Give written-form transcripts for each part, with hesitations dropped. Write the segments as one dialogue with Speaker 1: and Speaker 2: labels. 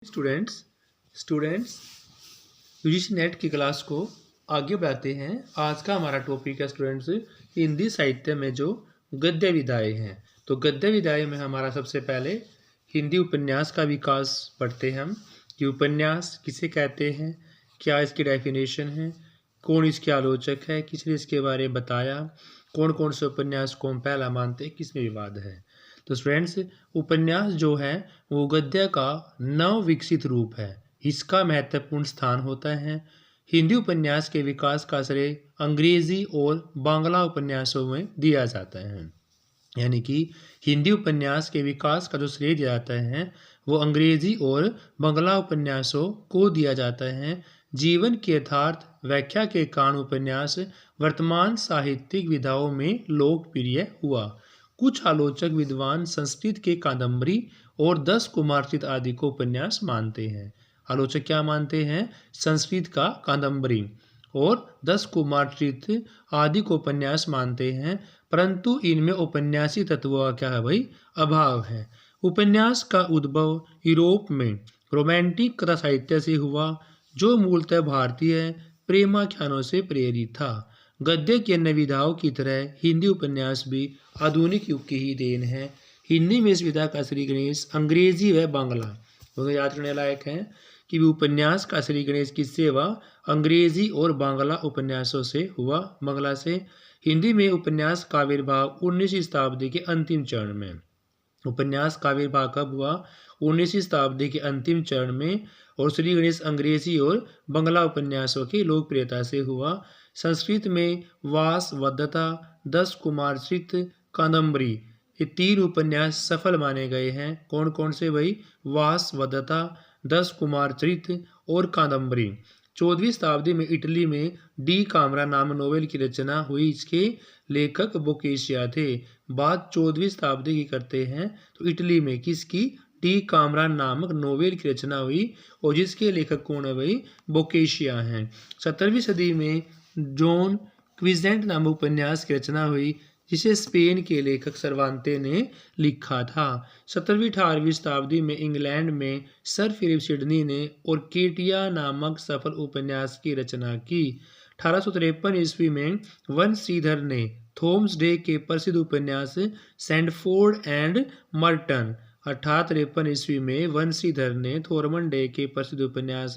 Speaker 1: Students students UGC net की class को आगे बढ़ाते हैं। आज का हमारा टॉपिक है स्टूडेंट्स हिंदी साहित्य में जो गद्य विधाएँ हैं। तो गद्य विधाएँ में हमारा सबसे पहले हिंदी उपन्यास का विकास पढ़ते हैं हम कि उपन्यास किसे कहते हैं, क्या इसकी डेफिनेशन है, कौन इसके आलोचक है, किसने इसके बारे में बताया, कौन कौन से उपन्यास को हम पहला मानते हैं, किसमें विवाद है। तो स्टूडेंट्स उपन्यास जो है वो गद्य का नव विकसित रूप है। इसका महत्वपूर्ण स्थान होता है। हिंदी उपन्यास के विकास का श्रेय अंग्रेजी और बांग्ला उपन्यासों में दिया जाता है। यानी कि हिंदी उपन्यास के विकास का जो श्रेय दिया जाता है वो अंग्रेजी और बांग्ला उपन्यासों को दिया जाता है। जीवन के यथार्थ व्याख्या के कारण उपन्यास वर्तमान साहित्यिक विधाओं में लोकप्रिय हुआ। कुछ आलोचक विद्वान संस्कृत के कादम्बरी और 10 कुमारचित्र आदि को उपन्यास मानते हैं। आलोचक क्या मानते हैं? संस्कृत का कादम्बरी और 10 कुमारचित्र आदि को उपन्यास मानते हैं, परंतु इनमें उपन्यासी तत्वों का क्या है भाई? अभाव है। उपन्यास का उद्भव यूरोप में रोमांटिक कथा साहित्य से हुआ जो मूलतः भारतीय प्रेमाख्यानों से प्रेरित था। गद्य की अन्य विधाओं की तरह हिंदी उपन्यास भी आधुनिक युग की ही देन है। हिंदी में इस विधा का श्री गणेश अंग्रेजी व बांग्ला तो याद करने लायक है कि उपन्यास का श्री गणेश किससे हुआ? अंग्रेजी और बांग्ला उपन्यासों से हुआ, बांग्ला से। हिंदी में उपन्यास का आविर्भाव 19वीं शताब्दी के अंतिम चरण में। उपन्यास का आविर्भाव कब हुआ? 19वीं शताब्दी के अंतिम चरण में। और श्री गणेश अंग्रेजी और बांग्ला उपन्यासों की लोकप्रियता से हुआ। संस्कृत में वासवदत्ता, 10 कुमारचित्र, कादम्बरी ये 3 उपन्यास सफल माने गए हैं। कौन कौन से भाई? वासवदत्ता, 10 कुमारचित्र और कादम्बरी। 14वीं शताब्दी में इटली में डी कामरा नाम नोवेल की रचना हुई। इसके लेखक बोकेशिया थे। बात 14वीं शताब्दी की करते हैं तो इटली में किसकी? डी कामरा नामक नोवेल की रचना हुई और जिसके लेखक कौन है भाई? बोकेशिया हैं। 17वीं सदी में जॉन क्विजेंट नामक उपन्यास की रचना हुई जिसे स्पेन के लेखक सर्वांते ने लिखा था। 17वीं-18वीं शताब्दी में इंग्लैंड में सर फिलिप सिडनी ने ऑर्किडिया नामक सफल उपन्यास की रचना की। 1853 ईस्वी में वंशीधर ने थॉमस डे के प्रसिद्ध उपन्यास सैंडफोर्ड एंड मर्टन 1853 ईस्वी में वंशीधर ने थॉमस डे के प्रसिद्ध उपन्यास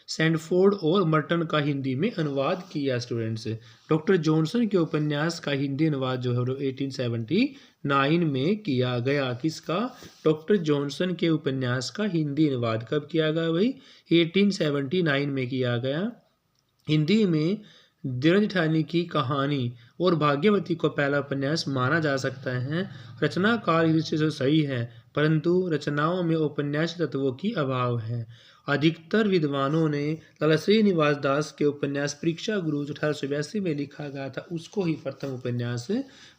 Speaker 1: सैंडफोर्ड और मर्टन का हिंदी में अनुवाद किया। स्टूडेंट्स डॉक्टर जॉनसन के उपन्यास का हिंदी अनुवाद जो है 1879 में किया गया। किसका? डॉक्टर जॉनसन के उपन्यास का हिंदी अनुवाद कब किया गया भाई? 1879 में किया गया। हिंदी में धीरज जेठानी की कहानी और भाग्यवती को पहला उपन्यास माना जा सकता है। रचनाकार दृष्टि से सही है, परंतु रचनाओं में उपन्यास तत्वों की अभाव है। अधिकतर विद्वानों ने लाला श्रीनिवास दास के उपन्यास परीक्षा गुरु 1882 में लिखा गया था उसको ही प्रथम उपन्यास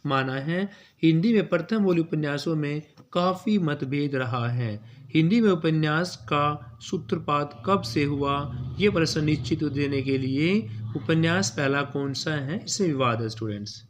Speaker 1: माना है। हिंदी में प्रथम बोली उपन्यासों में काफ़ी मतभेद रहा है। हिंदी में उपन्यास का सूत्रपात कब से हुआ ये प्रश्न निश्चित देने के लिए उपन्यास पहला कौन सा है इसमें विवाद है। स्टूडेंट्स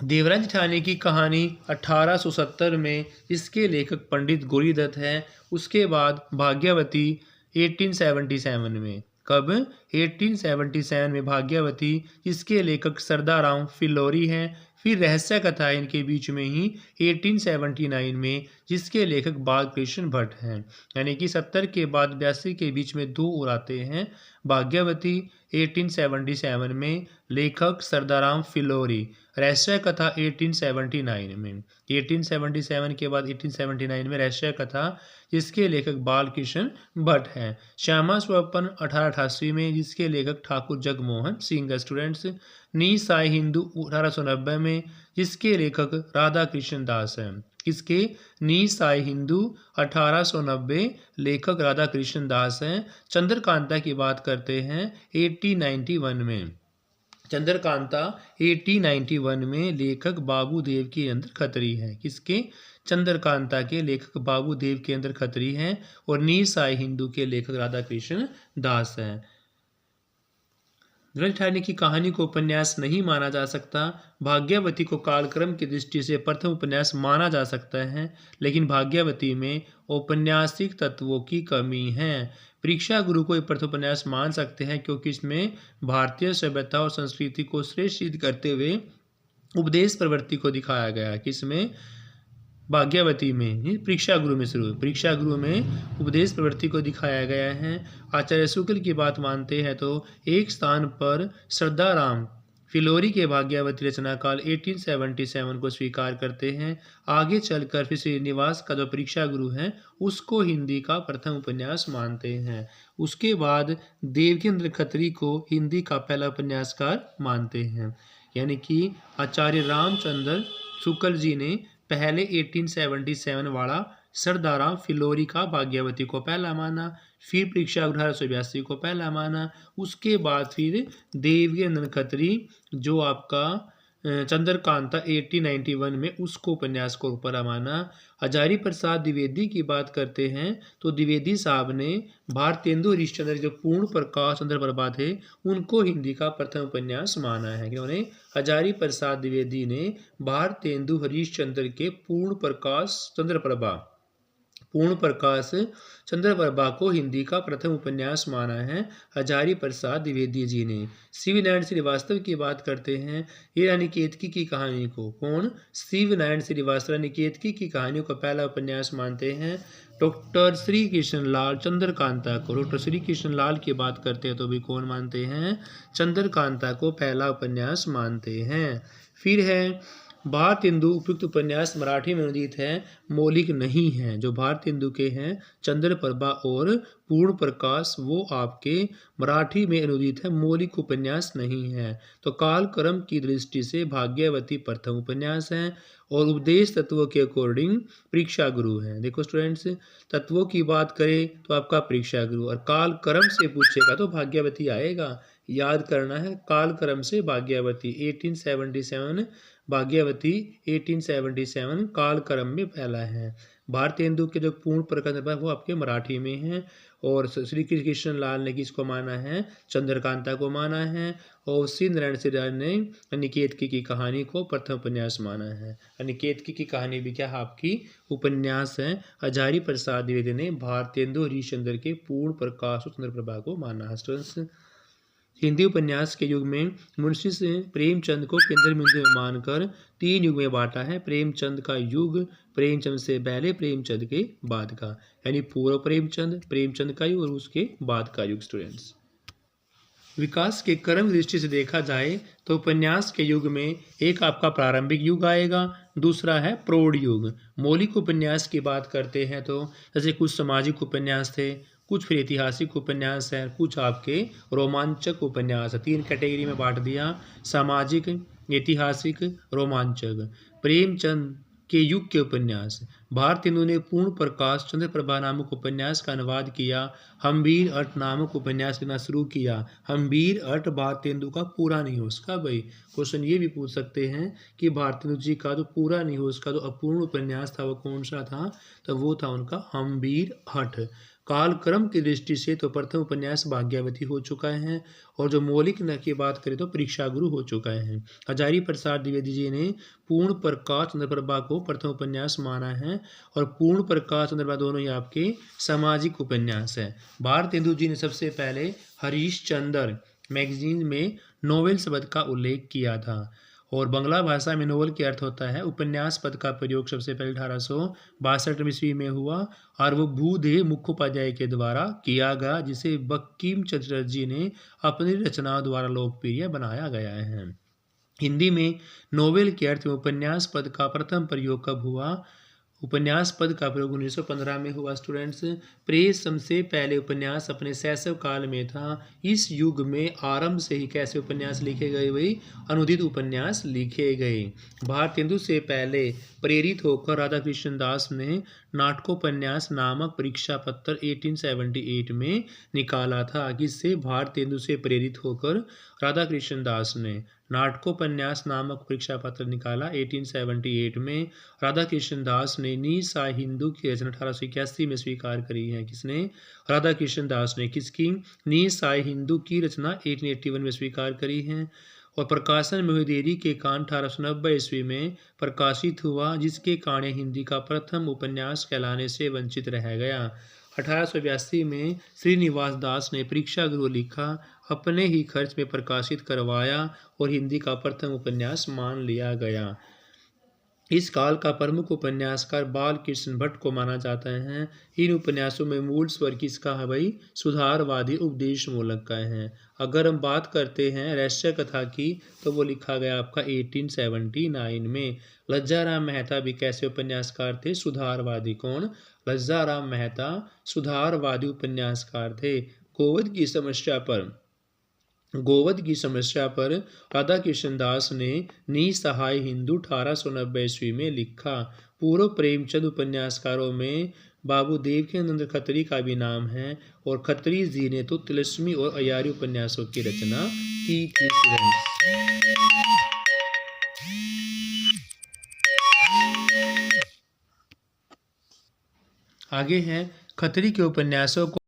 Speaker 1: देवराज जेठानी की कहानी 1870 में, इसके लेखक पंडित गौरीदत्त हैं। उसके बाद भाग्यवती 1877 में। कब? 1877 में भाग्यवती, इसके लेखक सरदाराम फिल्लोरी हैं। फिर रहस्य कथा इनके बीच में ही 1879 में, जिसके लेखक बालकृष्ण भट्ट हैं। यानी कि 70 के बाद 82 के बीच में 2 और आते हैं। भाग्यवती 1877 में, लेखक सरदाराम फिल्लोरी। रहस्य कथा 1879 में। 1877 के बाद 1879 में रहस्य कथा, जिसके लेखक बालकृष्ण भट्ट हैं। श्यामा स्वप्न 1888 में, जिसके लेखक ठाकुर जगमोहन सिंह। स्टूडेंट्स नी साई हिंदू 1890 में, जिसके लेखक राधा कृष्ण दास हैं। किसके? नी साई हिंदू 1890, लेखक राधा कृष्ण दास हैं। चंद्रकांता की बात करते हैं 1891 में। चंद्रकांता 1891 में, लेखक बाबूदेव केंद्र खत्री हैं। किसके? चंद्रकांता के लेखक बाबूदेव केंद्र खत्री हैं और नी साई हिंदू के लेखक राधा कृष्ण दास हैं। ध्रुव ठाकुर की कहानी को उपन्यास नहीं माना जा सकता। भाग्यवती को कालक्रम की दृष्टि से प्रथम उपन्यास माना जा सकता है, लेकिन भाग्यवती में औपन्यासिक तत्वों की कमी है। परीक्षा गुरु को प्रथम उपन्यास मान सकते हैं क्योंकि इसमें भारतीय सभ्यता और संस्कृति को श्रेष्ठ सिद्ध करते हुए उपदेश प्रवृत्ति को दिखाया गया है। किसमें? भाग्यवती में। परीक्षा गुरु में शुरू, परीक्षा गुरु में उपदेश प्रवृत्ति को दिखाया गया है। आचार्य शुक्ल की बात मानते हैं तो एक स्थान पर श्रद्धाराम फिलोरी के भाग्यवती रचना काल 1877 को स्वीकार करते हैं। आगे चलकर फिर श्रीनिवास का जो परीक्षा गुरु है उसको हिंदी का प्रथम उपन्यास मानते हैं। उसके बाद देवकीनंदन खत्री को हिंदी का पहला उपन्यासकार मानते हैं। यानी कि आचार्य रामचंद्र शुक्ल जी ने पहले 1877 वाला सरदाराम फिलोरी का भाग्यवती को पहला माना, फिर परीक्षा 1882 को पहला माना। उसके बाद फिर देवकीनंदन खत्री जो आपका चंद्रकांता 1891 में उसको उपन्यास को ऊपर माना। हजारी प्रसाद द्विवेदी की बात करते हैं तो द्विवेदी साहब ने भारतेंदु हरिश्चंद्र जो पूर्ण प्रकाश चंद्रप्रभा थे उनको हिंदी का प्रथम उपन्यास माना है। उन्होंने हजारी प्रसाद द्विवेदी ने भारतेंदु हरिश्चंद्र के पूर्ण प्रकाश चंद्रप्रभा को हिंदी का प्रथम उपन्यास माना है हजारी प्रसाद द्विवेदी जी ने। शिवनारायण श्रीवास्तव की बात करते हैं, ये रानीकेतकी की कहानी को कौन? शिवनारायण श्रीवास्तव रानीकेतकी की कहानियों को पहला उपन्यास मानते हैं। डॉक्टर श्री कृष्ण लाल चंद्रकांता को, डॉक्टर श्री कृष्ण लाल की बात करते हैं तो भी कौन मानते हैं? चंद्रकांता को पहला उपन्यास मानते हैं। फिर है भारतेंदु उपयुक्त उपन्यास मराठी में अनुदित है, मौलिक नहीं है। जो भारतेंदु के हैं चंद्रप्रभा और पूर्ण प्रकाश वो आपके मराठी में अनुदित है, मौलिक उपन्यास नहीं है। तो कालक्रम की दृष्टि से भाग्यवती प्रथम उपन्यास है और उपदेश तत्वों के अकॉर्डिंग परीक्षा गुरु है। देखो स्टूडेंट्स, तत्वों की बात करें तो आपका परीक्षा गुरु, और कालक्रम से पूछेगा तो भाग्यवती आएगा। याद करना है, कालक्रम से भाग्यवती 1877 भाग्यवती 1877 कालक्रम में फैला है। भारतेंदु के जो पूर्ण प्रकाश वो आपके मराठी में है, और श्री कृष्ण लाल ने किसको माना है? चंद्रकांता को माना है। और शिवनारायण श्रीवास्तव ने अनिकेतकी की कहानी को प्रथम उपन्यास माना है। अनिकेतकी की कहानी भी क्या आपकी उपन्यास है। हजारी प्रसाद द्विवेदी ने भारतेंदु हरिश्चंद्र के पूर्ण प्रकाश चंद्रप्रभा को माना है। स्टूडेंट्स, हिंदी उपन्यास के युग में मुंशी से प्रेमचंद को केंद्र बिंदु मानकर 3 युग में बांटा है। प्रेमचंद का युग प्रेमचंद से पहले, प्रेमचंद के बाद का, यानी पूर्व प्रेमचंद, प्रेमचंद का युग और उसके बाद का युग। स्टूडेंट्स, विकास के क्रम की दृष्टि से देखा जाए तो उपन्यास के युग में एक आपका प्रारंभिक युग आएगा, दूसरा है प्रौढ़ युग। मौलिक उपन्यास की बात करते हैं तो जैसे कुछ सामाजिक उपन्यास थे, कुछ फिर ऐतिहासिक उपन्यास है, कुछ आपके रोमांचक उपन्यास है। 3 कैटेगरी में बांट दिया, सामाजिक, ऐतिहासिक, रोमांचक। प्रेमचंद के युग के उपन्यास, भारतेंदु ने पूर्ण प्रकाश चंद्रप्रभा नामक उपन्यास का अनुवाद किया। हम्बीर अट नामक उपन्यास लिखना शुरू किया। हम्बीर अट भारतेंदु का पूरा नहीं हो उसका भाई, क्वेश्चन ये भी पूछ सकते हैं कि भारतेंदु जी का जो पूरा नहीं हो उसका जो अपूर्ण उपन्यास था वो कौन सा था? तो वो था उनका हम्बीर अट। कालक्रम की दृष्टि से तो प्रथम उपन्यास भाग्यवती हो चुका है, और जो मौलिक न की बात करें तो परीक्षा गुरु हो चुका है। हजारी प्रसाद द्विवेदी जी ने पूर्ण प्रकाश चंद्रप्रभा को प्रथम उपन्यास माना है, और पूर्ण प्रकाश चंद्रप्रभा दोनों ही आपके सामाजिक उपन्यास है। भारतेंदु जी ने सबसे पहले हरिश्चंद्र मैगजीन में नोवेल शब्द का उल्लेख किया था, और बंगला भाषा में नोवेल के अर्थ होता है उपन्यास पद का प्रयोग सबसे पहले 1862 ईस्वी में हुआ, और वो भूदेव मुखोपाध्याय के द्वारा किया गया, जिसे बंकिम चंद्र जी ने अपनी रचनाओं द्वारा लोकप्रिय बनाया गया है। हिंदी में नोवेल के अर्थ में उपन्यास पद का प्रथम प्रयोग कब हुआ? उपन्यास पद का प्रयोग 1915 में हुआ। स्टूडेंट्स, प्रेस सबसे पहले उपन्यास अपने शैशव काल में था। इस युग में आरंभ से ही कैसे उपन्यास लिखे गए? वही अनुदित उपन्यास लिखे गए। भारतेंदु से पहले प्रेरित होकर राधा कृष्ण दास ने नाटकोपन्यास नामक परीक्षा पत्र 1878 में निकाला था। किससे? भारतेंदु से प्रेरित होकर राधा कृष्ण दास ने नाटकोपन्यास नामक परीक्षा पत्र निकाला 1878 में। राधा कृष्ण दास ने नीसा हिंदू की रचना 1881 में स्वीकार करी है। किसने? राधा कृष्ण दास ने। किसकी? नीसा हिंदू की रचना 1881 में स्वीकार करी है। और प्रकाशन मोहिदेरी के कान 1890 ईस्वी में प्रकाशित हुआ, जिसके कारण हिंदी का प्रथम उपन्यास कहलाने से वंचित रह गया। 1882 में श्रीनिवास दास ने परीक्षा गृह लिखा, अपने ही खर्च में प्रकाशित करवाया और हिंदी का प्रथम उपन्यास मान लिया गया। इस काल का प्रमुख उपन्यासकार बाल कृष्ण भट्ट को माना जाता है। इन उपन्यासों में मूल स्वर किसका है भाई? सुधारवादी उपदेश मूलक का है। अगर हम बात करते हैं रहस्य कथा की, तो वो लिखा गया आपका 1879 में। लज्जाराम मेहता भी कैसे उपन्यासकार थे? सुधारवादी। कौन? लज्जाराम मेहता सुधारवादी उपन्यासकार थे। गोवध की समस्या पर राधा कृष्ण दास ने निसहाय हिंदू 1890 ईस्वी में लिखा। पूर्व प्रेमचंद उपन्यासकारों में बाबू देवकीनंद खत्री का भी नाम है, और खत्री जी ने तो तिलस्मी और अयारी उपन्यासों की रचना की थी। आगे है खत्री के उपन्यासों को